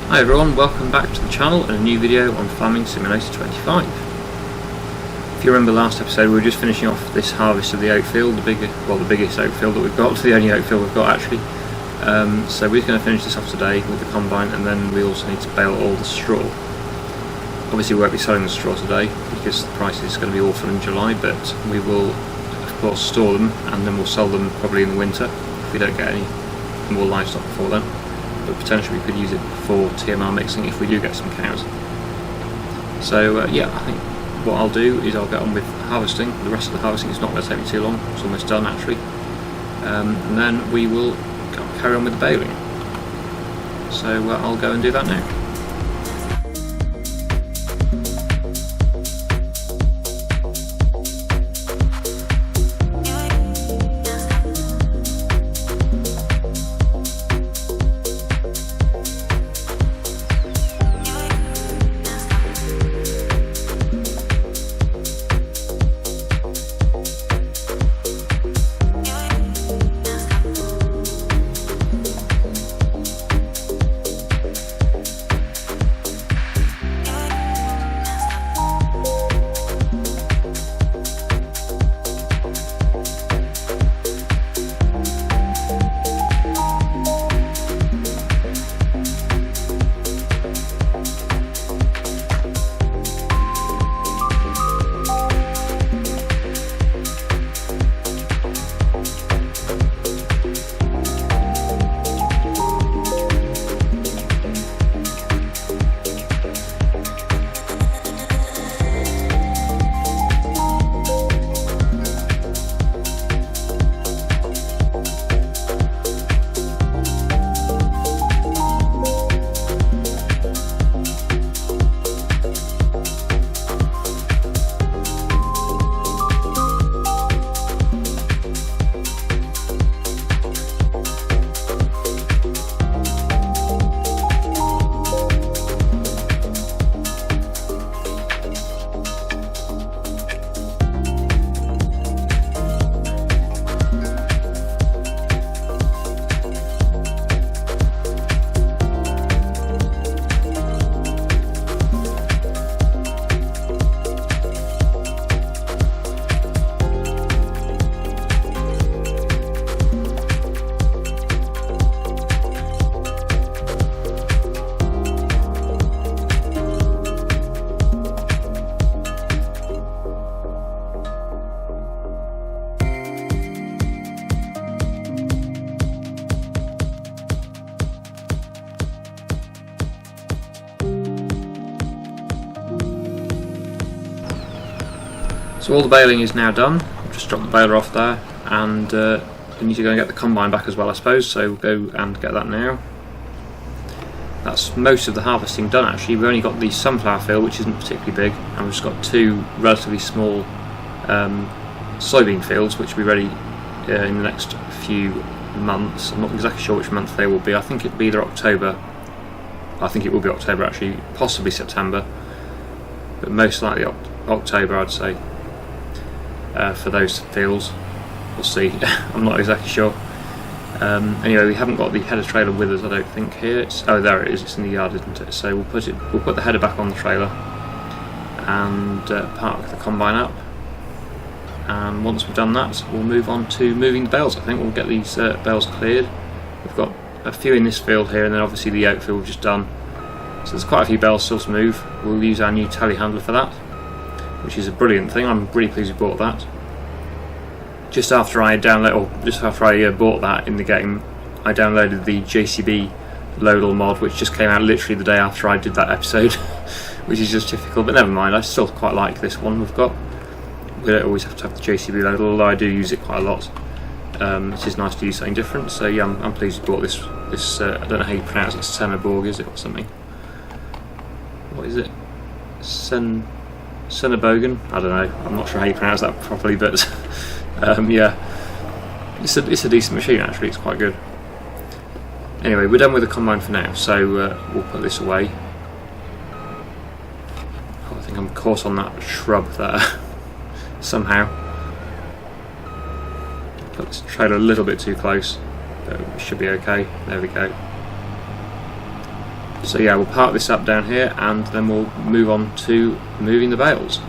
Hi everyone, welcome back to the channel and a new video on Farming Simulator 25. If you remember last episode, we were just finishing off this harvest of the oat field, the biggest oat field that we've got, the only oat field we've got actually. So we're going to finish this off today with the combine, and then we also need to bale all the straw. Obviously we won't be selling the straw today because the price is going to be awful in July, but we will of course store them and then we'll sell them probably in the winter if we don't get any more livestock before then. But potentially we could use it for TMR mixing if we do get some cows. So yeah, I think what I'll do is I'll get on with harvesting. The rest of the harvesting is not going to take me too long, it's almost done actually. And then we will carry on with the baling. So I'll go and do that now. So all the baling is now done. I've just dropped the baler off there, and we need to go and get the combine back as well, I suppose, so we'll go and get that now. That's most of the harvesting done actually. We've only got the sunflower field, which isn't particularly big, and we've just got two relatively small soybean fields which will be ready in the next few months. I'm not exactly sure which month they will be. I think it'll be either October, I think it will be October actually, possibly September, but most likely October I'd say. For those fields, we'll see. I'm not exactly sure. Anyway, we haven't got the header trailer with us, I don't think. Here, oh, there it is. It's in the yard, isn't it? So we'll put the header back on the trailer and park the combine up. And once we've done that, we'll move on to moving the bales. I think we'll get these bales cleared. We've got a few in this field here, and then obviously the oat field we've just done. So there's quite a few bales still to move. We'll use our new telehandler for that, which is a brilliant thing. I'm really pleased we bought that. Just after I bought that in the game, I downloaded the JCB Loadall mod, which just came out literally the day after I did that episode, which is just typical, but never mind, I still quite like this one we've got. We don't always have to have the JCB Loadall, although I do use it quite a lot. It is nice to use something different, so yeah, I'm pleased we bought this I don't know how you pronounce it, Senneborg is it, or something? What is it? Senneborgen? I don't know, I'm not sure how you pronounce that properly, but yeah, it's a decent machine actually, it's quite good. Anyway, we're done with the combine for now, so we'll put this away. Oh, I think I'm caught on that shrub there somehow. Put this trailer a little bit too close, but it should be okay. There we go. So yeah, we'll park this up down here and then we'll move on to moving the bales.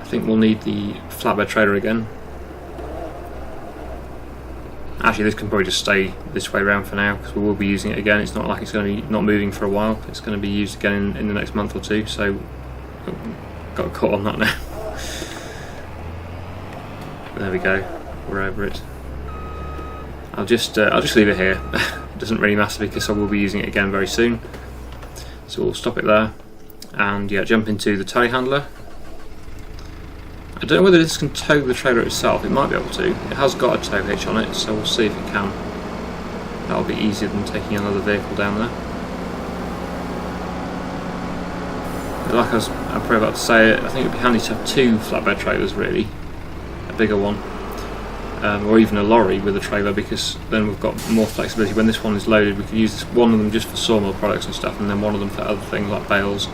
I think we'll need the flatbed trailer again. Actually, this can probably just stay this way around for now because we will be using it again. It's not like it's going to be not moving for a while. It's going to be used again in the next month or two, so got caught on that now. There we go, we're over it. I'll just leave it here. It doesn't really matter because I will be using it again very soon. So we'll stop it there and yeah, jump into the telehandler. I don't know whether this can tow the trailer itself. It might be able to. It has got a tow hitch on it, so we'll see if it can. That'll be easier than taking another vehicle down there. But like I'm probably about to say, I think it'd be handy to have two flatbed trailers really, a bigger one, or even a lorry with a trailer, because then we've got more flexibility. When this one is loaded, we could use one of them just for sawmill products and stuff, and then one of them for other things like bales.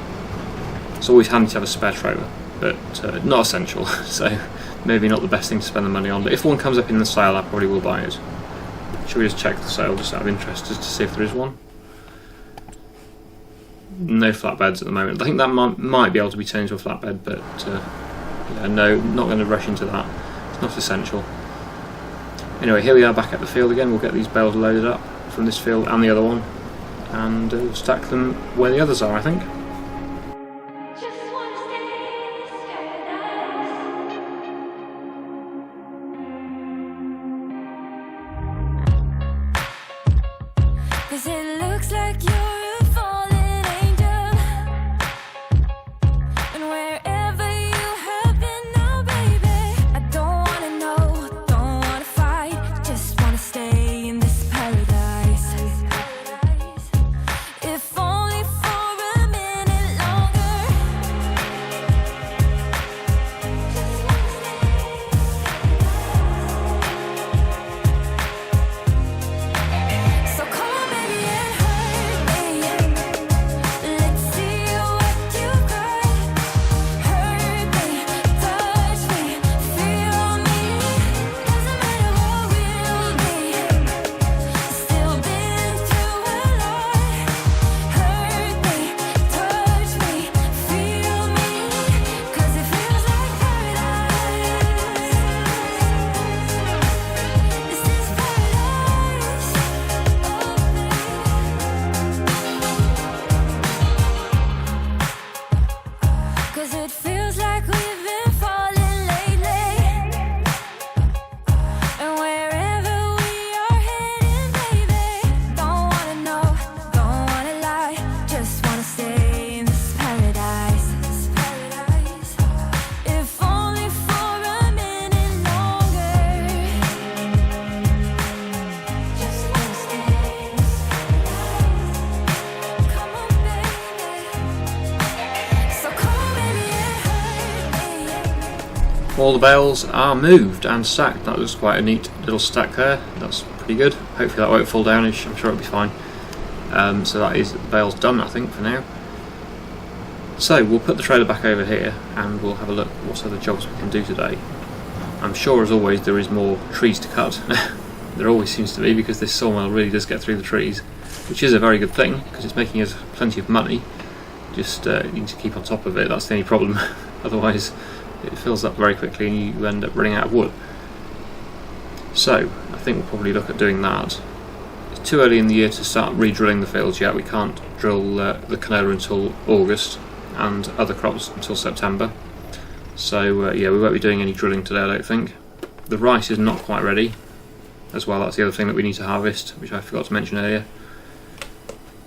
It's always handy to have a spare trailer, but not essential, so maybe not the best thing to spend the money on. But if one comes up in the sale, I probably will buy it. Should we just check the sale just out of interest, just to see if there is one? No flatbeds at the moment. I think that might be able to be turned into a flatbed, but yeah, no, not going to rush into that. It's not essential. Anyway, here we are back at the field again. We'll get these bales loaded up from this field and the other one, and we'll stack them where the others are, I think. All the bales are moved and stacked. That was quite a neat little stack there. That's pretty good. Hopefully that won't fall down. I'm sure it'll be fine. So that is the bales done, I think, for now. So we'll put the trailer back over here and we'll have a look what other jobs we can do today. I'm sure, as always, there is more trees to cut. There always seems to be, because this sawmill really does get through the trees, which is a very good thing because it's making us plenty of money. Just need to keep on top of it. That's the only problem. Otherwise it fills up very quickly and you end up running out of wood. So I think we'll probably look at doing that. It's too early in the year to start re-drilling the fields yet. We can't drill the canola until August and other crops until September. So yeah, we won't be doing any drilling today, I don't think. The rice is not quite ready as well. That's the other thing that we need to harvest, which I forgot to mention earlier.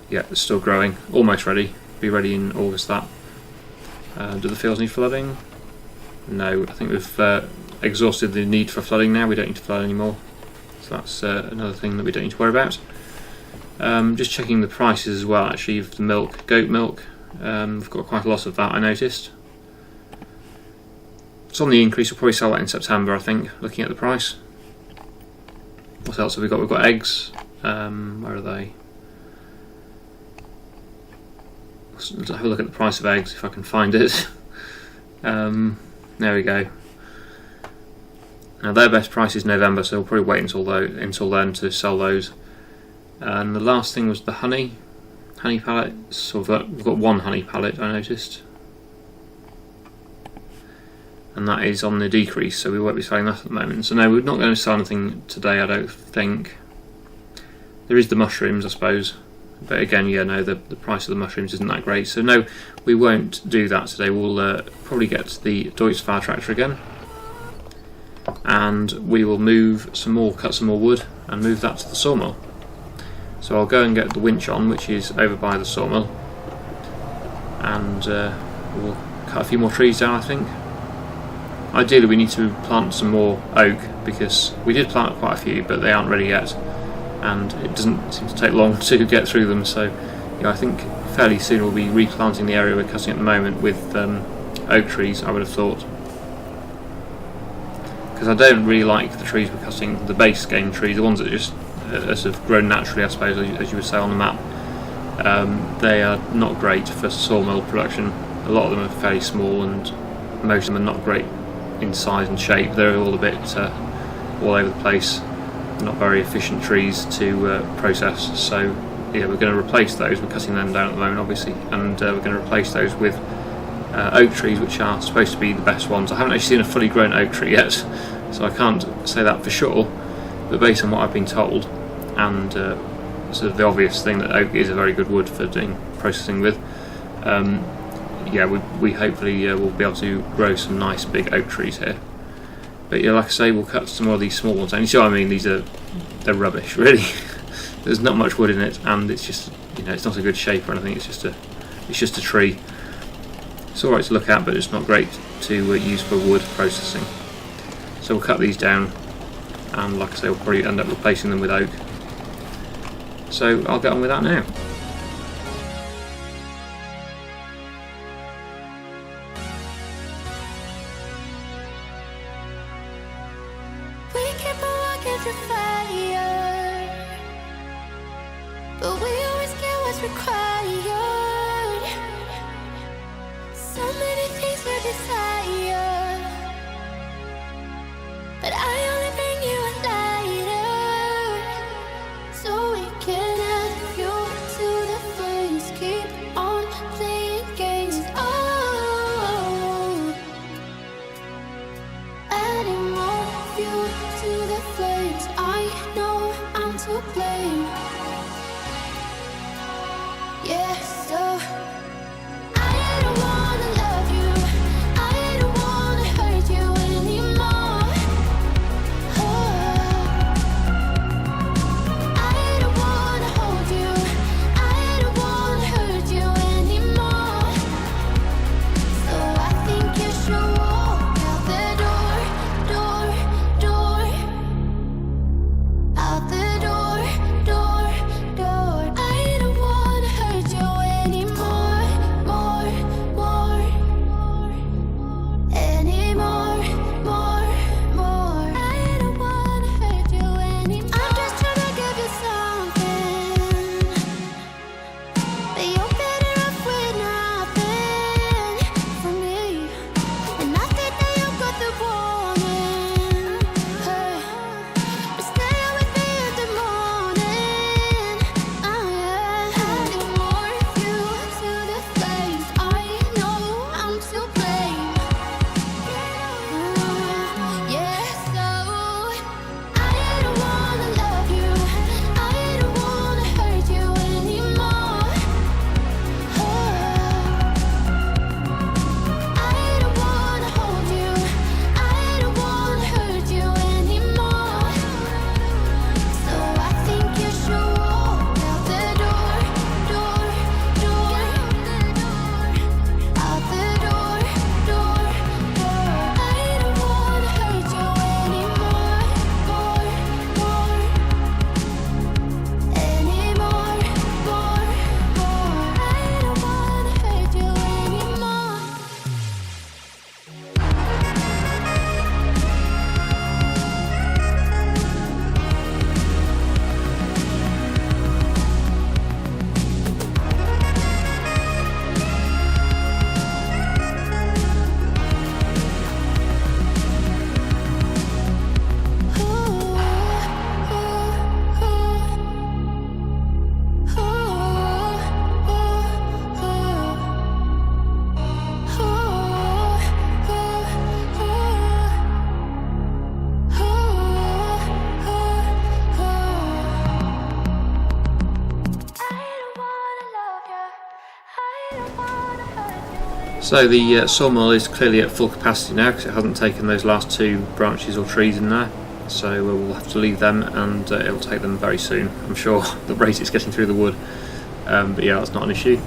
Yeah, it's still growing, almost ready. Be ready in August, that. Do the fields need flooding? No, I think we've exhausted the need for flooding now. We don't need to flood anymore. So that's another thing that we don't need to worry about. Just checking the prices as well, actually, of the milk, goat milk. We've got quite a lot of that, I noticed. It's on the increase. We'll probably sell that in September, I think, looking at the price. What else have we got? We've got eggs. Where are they? Let's have a look at the price of eggs if I can find it. There we go. Now their best price is November, so we'll probably wait until then to sell those. And the last thing was the honey. honey pallets. We've got one honey pallet, I noticed, and that is on the decrease, so we won't be selling that at the moment. So no, we're not going to sell anything today, I don't think. There is the mushrooms, I suppose, but again, yeah, no, the price of the mushrooms isn't that great, so no, we won't do that today. We'll probably get the Deutz fire tractor again, and we will cut some more wood and move that to the sawmill. So I'll go and get the winch on, which is over by the sawmill, and we'll cut a few more trees down, I think. Ideally we need to plant some more oak, because we did plant quite a few but they aren't ready yet, and it doesn't seem to take long to get through them, so yeah, I think fairly soon we'll be replanting the area we're cutting at the moment with oak trees, I would have thought. Because I don't really like the trees we're cutting, the base game trees, the ones that just sort of grown naturally, I suppose, as you would say on the map. They are not great for sawmill production. A lot of them are fairly small, and most of them are not great in size and shape. They're all a bit all over the place, not very efficient trees to process. So yeah, we're going to replace those. We're cutting them down at the moment, obviously, and we're going to replace those with oak trees, which are supposed to be the best ones. I haven't actually seen a fully grown oak tree yet, so I can't say that for sure, but based on what I've been told, and sort of the obvious thing that oak is a very good wood for doing processing with, yeah, we hopefully will be able to grow some nice big oak trees here. But yeah, like I say, we'll cut some more of these small ones, and you see what I mean, they're rubbish, really. There's not much wood in it, and it's just, it's not a good shape or anything. It's just a tree. It's alright to look at, but it's not great to use for wood processing. So we'll cut these down, and like I say, we'll probably end up replacing them with oak. So I'll get on with that now. We keep on walking through fire, but we always get what's required. So many things we desire, but I only bring you a lighter, so we can add fuel to the flames. Keep on playing games. Oh, adding more fuel to the flames. I know I'm to blame. Yeah, so I don't wanna love you, I don't wanna hurt you anymore. Oh, I don't wanna hold you, I don't wanna hurt you anymore. So I think you should walk out the door, out the door. I don't wanna hurt you anymore. So the sawmill is clearly at full capacity now because it hasn't taken those last 2 branches or trees in there. So we'll have to leave them, and it'll take them very soon. I'm sure the rate it's getting through the wood. But yeah, that's not an issue.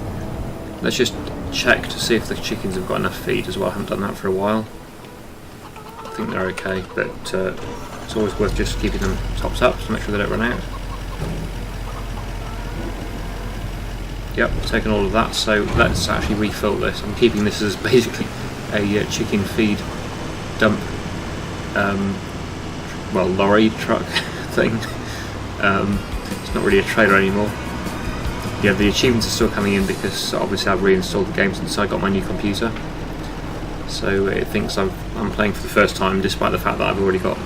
Let's just check to see if the chickens have got enough feed as well. I haven't done that for a while. I think they're okay, but it's always worth just keeping them topped up to make sure they don't run out. Yep, I've taken all of that, so let's actually refill this. I'm keeping this as basically a chicken feed dump, well, lorry truck thing. It's not really a trailer anymore. Yeah, the achievements are still coming in because obviously I've reinstalled the game since I got my new computer. So it thinks I'm playing for the first time, despite the fact that I've already got,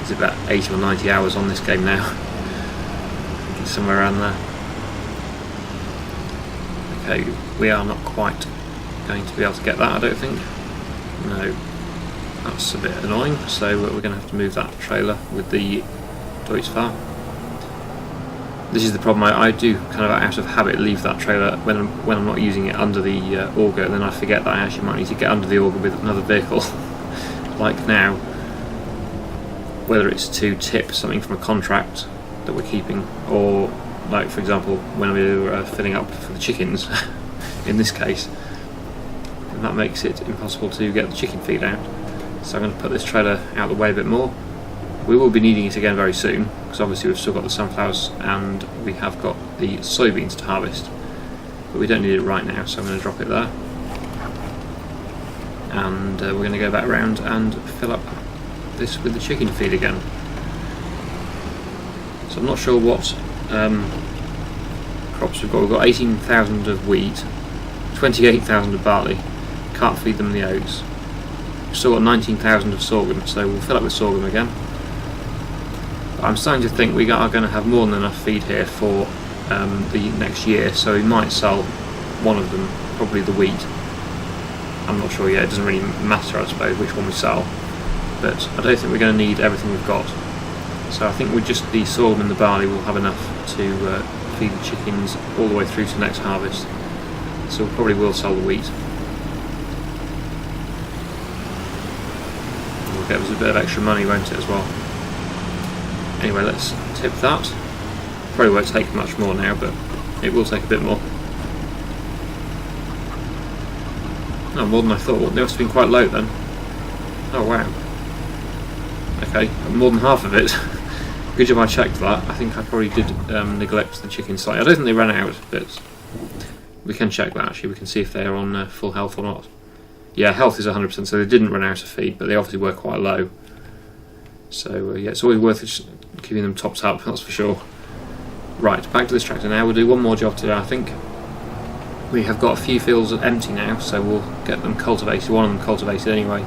is it about 80 or 90 hours on this game now. I think it's somewhere around there. Okay, we are not quite going to be able to get that, I don't think. No, that's a bit annoying, so we're going to have to move that trailer with the Deutzfahr. This is the problem, I do kind of out of habit leave that trailer when I'm not using it under the auger, and then I forget that I actually might need to get under the auger with another vehicle. Like now, whether it's to tip something from a contract that we're keeping, or like for example when we were filling up for the chickens in this case, and that makes it impossible to get the chicken feed out. So I'm going to put this trailer out of the way a bit more. We will be needing it again very soon because obviously we've still got the sunflowers and we have got the soybeans to harvest, but we don't need it right now, so I'm going to drop it there, and we're going to go back around and fill up this with the chicken feed again. So I'm not sure what crops we've got. We've got 18,000 of wheat, 28,000 of barley, can't feed them the oats. We've still got 19,000 of sorghum, so we'll fill up with sorghum again. But I'm starting to think we are going to have more than enough feed here for the next year, so we might sell one of them, probably the wheat. I'm not sure yet, it doesn't really matter I suppose which one we sell, but I don't think we're going to need everything we've got. So I think with just the sorghum and the barley we'll have enough to feed the chickens all the way through to next harvest. So we probably will sell the wheat. It'll get us a bit of extra money, won't it, as well? Anyway, let's tip that. Probably won't take much more now, but it will take a bit more. Oh, more than I thought. They must have been quite low then. Oh wow. Okay, more than half of it. Good job I checked that. I think I probably did neglect the chicken slightly. I don't think they ran out, but we can check that actually. We can see if they are on full health or not. Yeah, health is 100%, so they didn't run out of feed, but they obviously were quite low. So yeah, it's always worth keeping them topped up, that's for sure. Right, back to this tractor now. We'll do one more job today, I think. We have got a few fields empty now, so we'll get them cultivated, one of them cultivated anyway,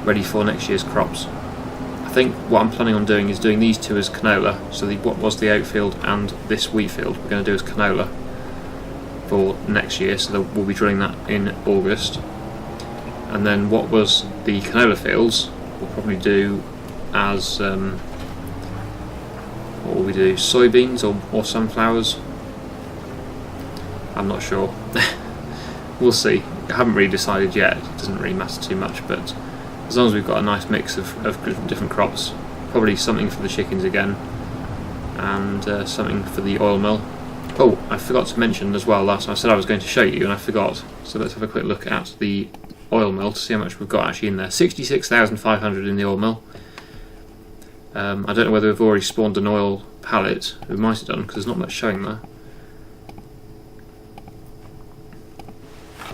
ready for next year's crops. I think what I'm planning on doing is doing these two as canola, so what was the oat field and this wheat field we're going to do as canola for next year, so we'll be drilling that in August. And then what was the canola fields we'll probably do as, what will we do, soybeans or sunflowers? I'm not sure. We'll see. I haven't really decided yet. It doesn't really matter too much, but as long as we've got a nice mix of different crops, probably something for the chickens again, and something for the oil mill. Oh, I forgot to mention as well, last time I said I was going to show you and I forgot, so let's have a quick look at the oil mill to see how much we've got actually in there. 66,500 in the oil mill. I don't know whether we've already spawned an oil pallet. We might have done because there's not much showing there.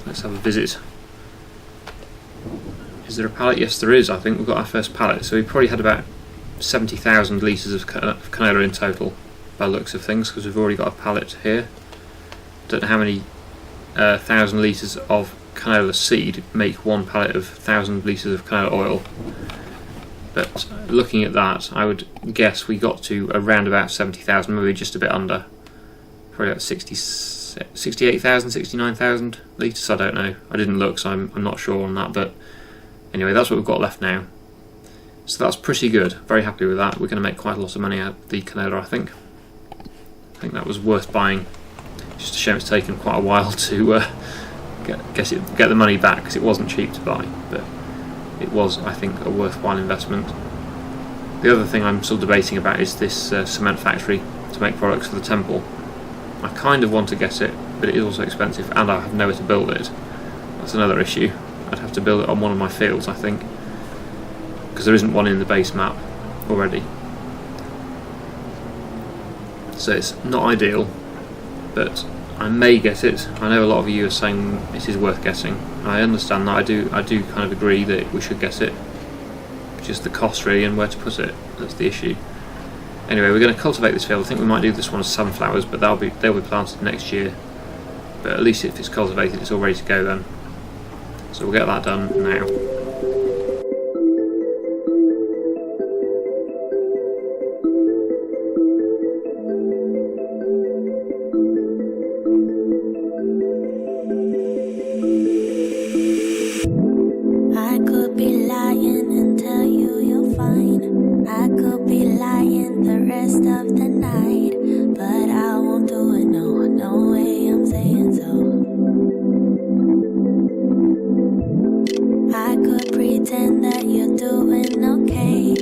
Let's have a visit. Is there a pallet? Yes there is. I think we've got our first pallet, so we probably had about 70,000 litres of canola in total by the looks of things, because we've already got a pallet here. Don't know how many 1,000 litres of canola seed make one pallet of 1,000 litres of canola oil, but looking at that I would guess we got to around about 70,000, maybe just a bit under, probably about 68,000, 69,000 litres, I don't know, I didn't look so I'm not sure on that, but anyway that's what we've got left now. So that's pretty good, very happy with that. We're going to make quite a lot of money out of the canola, I think that was worth buying. Just a shame it's taken quite a while to get the money back, because it wasn't cheap to buy, but it was, I think, a worthwhile investment. The other thing I'm still debating about is this cement factory to make products for the temple. I kind of want to get it, but it is also expensive, and I have nowhere to build it. That's another issue. I'd have to build it on one of my fields, I think, because there isn't one in the base map already. So it's not ideal, but I may get it. I know a lot of you are saying it is worth getting. I understand that. I do kind of agree that we should get it. Just the cost really, and where to put it. That's the issue. Anyway, we're going to cultivate this field. I think we might do this one as sunflowers, but they'll be planted next year. But at least if it's cultivated, it's all ready to go then. So we'll get that done now. I could be lying and tell you you're fine. I could be lying the rest of the night, but I won't do it, no way I'm saying so. I could pretend that you're doing okay.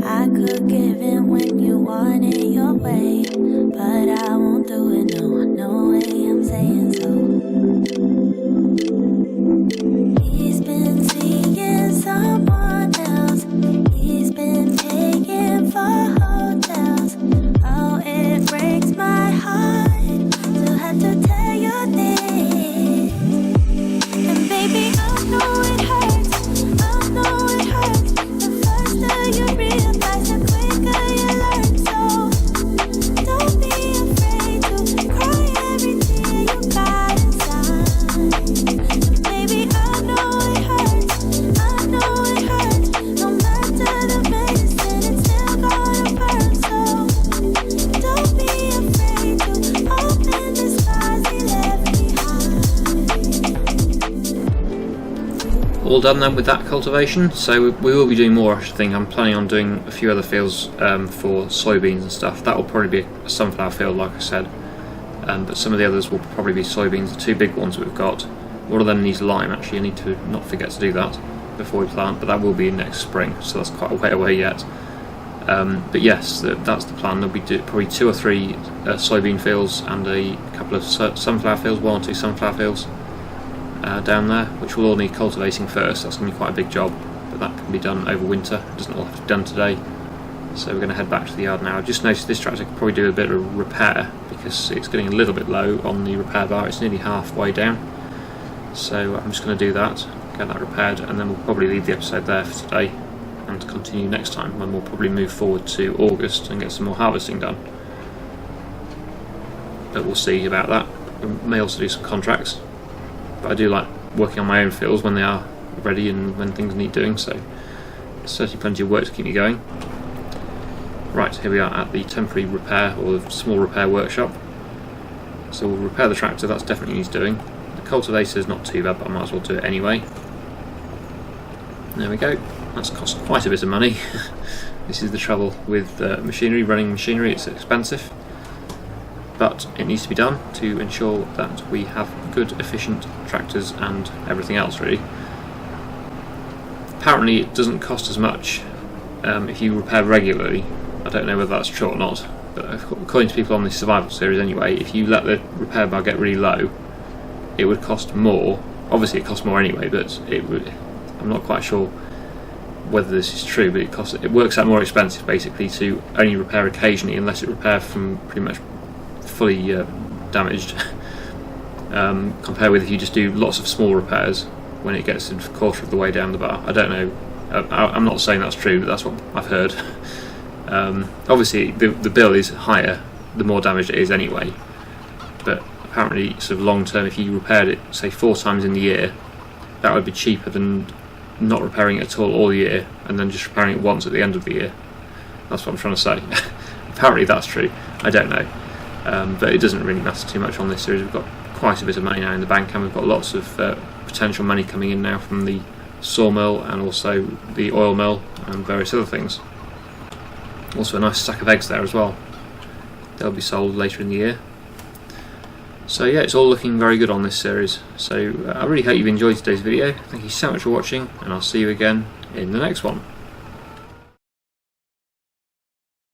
I could give in when you want it your way, but I won't do it, no way I'm saying so. He's been seeing someone else. He's been paying for hotels. Oh, it breaks my heart to have to tell you this. And baby, I know it hurts. I know it hurts. The faster you realize, the quicker you learn. So don't be afraid to cry every tear you got inside. Baby, I know it hurts. I know it hurts. No matter the medicine, it's still gonna burn. So don't be afraid to open the scars he left behind. All done then with that cultivation. So we will be doing more, I think. I'm planning on doing a few other fields for soybeans and stuff. That will probably be a sunflower field, like I said. But some of the others will probably be soybeans, the two big ones that we've got. One of them needs lime, actually. I need to not forget to do that before we plant, but that will be next spring, so that's quite a way away yet. But yes, that's the plan. There'll be probably 2 or 3 soybean fields and a couple of sunflower fields, 1 or 2 sunflower fields down there, which will all need cultivating first. That's going to be quite a big job, but that can be done over winter. It doesn't all have to be done today. So we're going to head back to the yard now. I just noticed this tractor could probably do a bit of repair, because it's getting a little bit low on the repair bar. It's nearly halfway down. So I'm just going to do that, get that repaired, and then we'll probably leave the episode there for today and continue next time, when we'll probably move forward to August and get some more harvesting done. But we'll see about that. We may also do some contracts, but I do like working on my own fields when they are ready and when things need doing, so there's certainly plenty of work to keep me going. Right, here we are at the temporary repair, or the small repair workshop. So we'll repair the tractor, that's definitely needs doing. The cultivator is not too bad, but I might as well do it anyway. There we go. That's cost quite a bit of money. This is the trouble with machinery, running machinery. It's expensive, but it needs to be done to ensure that we have good, efficient tractors and everything else, really. Apparently it doesn't cost as much if you repair regularly. I don't know whether that's true or not, but according to people on the survival series anyway, if you let the repair bar get really low, it would cost more. Obviously it costs more anyway, but I'm not quite sure whether this is true, but it works out more expensive basically to only repair occasionally, unless it repairs from pretty much fully damaged, compared with if you just do lots of small repairs when it gets a quarter of the way down the bar. I don't know. I'm not saying that's true, but that's what I've heard. Obviously the bill is higher the more damaged it is anyway, but apparently sort of long term, if you repaired it say 4 times in the year, that would be cheaper than not repairing it at all year and then just repairing it once at the end of the year. That's what I'm trying to say. Apparently that's true. I don't know, but it doesn't really matter too much on this series. We've got quite a bit of money now in the bank, and we've got lots of potential money coming in now from the sawmill and also the oil mill and various other things. Also a nice stack of eggs there as well. They'll be sold later in the year. So yeah, it's all looking very good on this series. So I really hope you've enjoyed today's video. Thank you so much for watching, and I'll see you again in the next one.